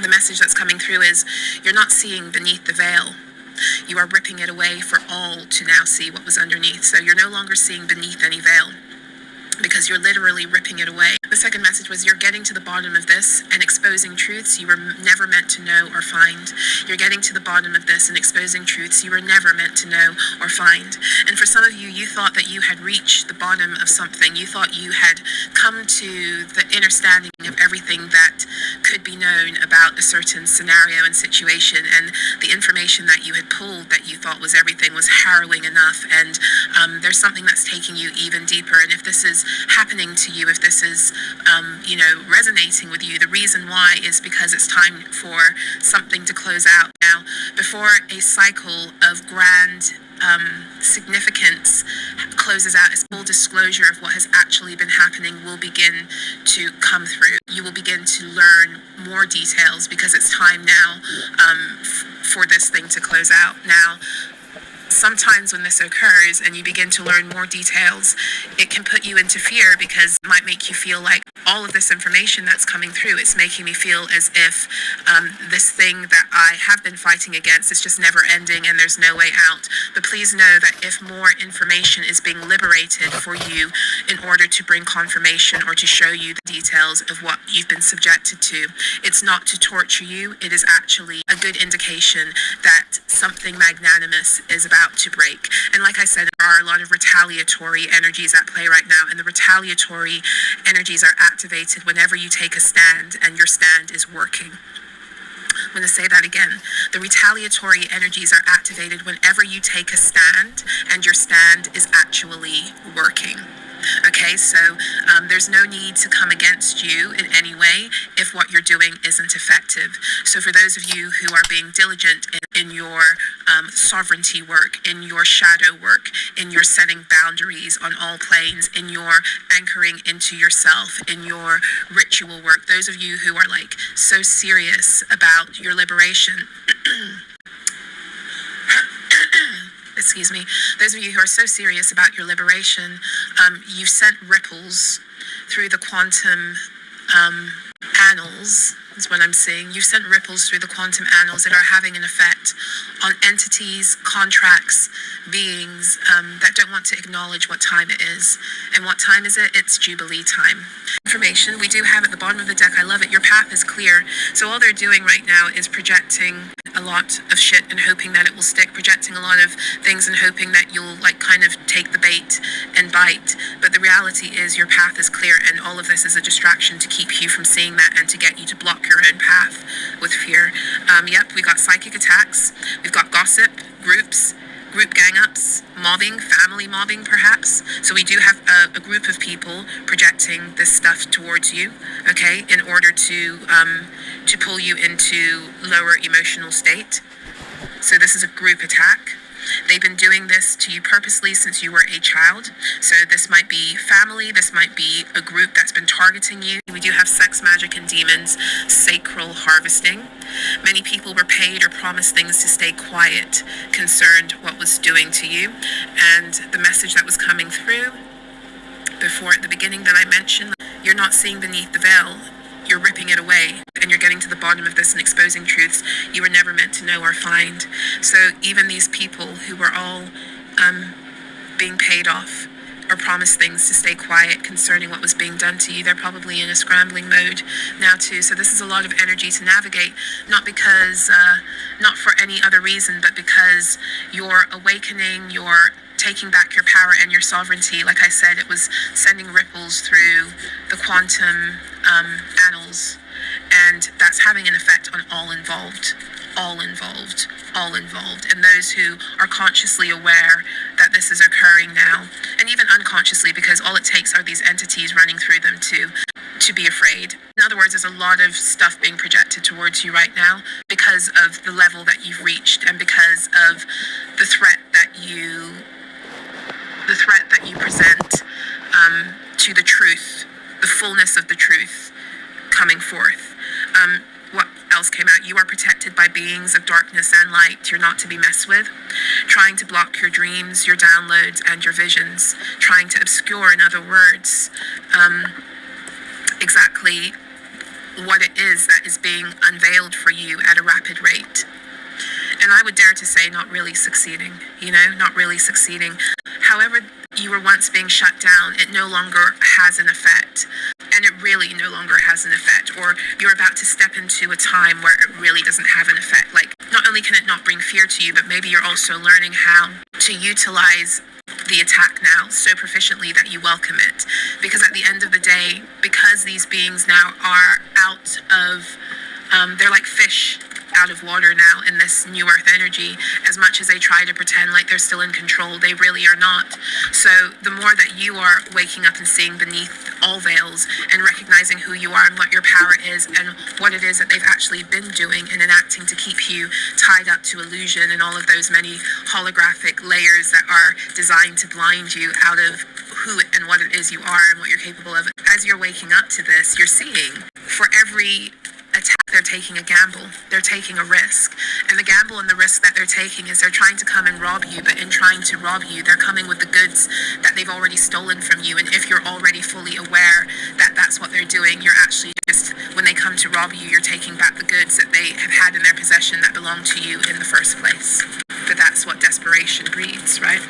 The message that's coming through is you're not seeing beneath the veil. You are ripping it away for all to now see what was underneath. So you're no longer seeing beneath any veil, because you're literally ripping it away. The second message was you're getting to the bottom of this and exposing truths you were never meant to know or find. You're getting to the bottom of this and exposing truths you were never meant to know or find. And for some of you, you thought that you had reached the bottom of something. You thought you had come to the understanding of everything that could be known about a certain scenario and situation, and the information that you had pulled that you thought was everything was harrowing enough, and there's something that's taking you even deeper. And if this is happening to you, if this is resonating with you, the reason why is because it's time for something to close out. Now, before a cycle of grand significance closes out, a full disclosure of what has actually been happening will begin to come through. You will begin to learn more details because it's time now for this thing to close out. Now, sometimes when this occurs and you begin to learn more details, it can put you into fear, because it might make you feel like all of this information that's coming through, it's making me feel as if this thing that I have been fighting against is just never ending and there's no way out. But please know that if more information is being liberated for you in order to bring confirmation or to show you the details of what you've been subjected to, it's not to torture you. It is actually a good indication that something magnanimous is about to break. And like I said, there are a lot of retaliatory energies at play right now, and the retaliatory energies are activated whenever you take a stand and your stand is working. I'm going to say that again. The retaliatory energies are activated whenever you take a stand and your stand is actually working. Okay, so there's no need to come against you in any way if what you're doing isn't effective. So for those of you who are being diligent in your sovereignty work, in your shadow work, in your setting boundaries on all planes, in your anchoring into yourself, in your ritual work, those of you who are like so serious about your liberation, excuse me, those of you who are so serious about your liberation, you've sent ripples through the quantum annals, is what I'm seeing. You've sent ripples through the quantum annals that are having an effect on entities, contracts, beings that don't want to acknowledge what time it is. And what time is it? It's Jubilee time. Information we do have at the bottom of the deck. I love it. Your path is clear. So all they're doing right now is projecting a lot of shit and hoping that it will stick, projecting a lot of things and hoping that you'll like kind of take the bait and bite. But the reality is your path is clear, and all of this is a distraction to keep you from seeing that and to get you to block your own path with fear. Yep, we got psychic attacks, we've got gossip, group gang-ups, mobbing, family mobbing perhaps. So we do have a group of people projecting this stuff towards you, okay, in order to pull you into lower emotional state. So this is a group attack. They've been doing this to you purposely since you were a child. So this might be family, this might be a group that's been targeting you. We do have sex, magic, and demons, sacral harvesting. Many people were paid or promised things to stay quiet, concerned what was doing to you. And the message that was coming through before at the beginning that I mentioned, you're not seeing beneath the veil. You're ripping it away, and you're getting to the bottom of this and exposing truths you were never meant to know or find. So even these people who were all being paid off or promised things to stay quiet concerning what was being done to you, they're probably in a scrambling mode now too. So this is a lot of energy to navigate, not for any other reason, but because you're awakening, you're taking back your power and your sovereignty. Like I said, it was sending ripples through the quantum annals, and that's having an effect on all involved. And those who are consciously aware that this is occurring now, and even unconsciously, because all it takes are these entities running through them to be afraid. In other words, there's a lot of stuff being projected towards you right now because of the level that you've reached and because of the threat that you present to the truth, the fullness of the truth coming forth. What else came out? You are protected by beings of darkness and light. You're not to be messed with. Trying to block your dreams, your downloads, and your visions. Trying to obscure, in other words, exactly what it is that is being unveiled for you at a rapid rate. And I would dare to say not really succeeding, not really succeeding. However you were once being shut down, it no longer has an effect. And it really no longer has an effect. Or you're about to step into a time where it really doesn't have an effect. Like, not only can it not bring fear to you, but maybe you're also learning how to utilize the attack now so proficiently that you welcome it. Because at the end of the day, because these beings now are out of, they're like fish out of water now in this new earth energy. As much as they try to pretend like they're still in control, they really are not. So the more that you are waking up and seeing beneath all veils and recognizing who you are and what your power is and what it is that they've actually been doing and enacting to keep you tied up to illusion and all of those many holographic layers that are designed to blind you out of who and what it is you are and what you're capable of. As you're waking up to this, you're seeing for every attack they're taking a gamble, they're taking a risk, and the gamble and the risk that they're taking is they're trying to come and rob you, but in trying to rob you, they're coming with the goods that they've already stolen from you. And if you're already fully aware that that's what they're doing, you're actually just, when they come to rob you, you're taking back the goods that they have had in their possession that belong to you in the first place. But that's what desperation breeds, right?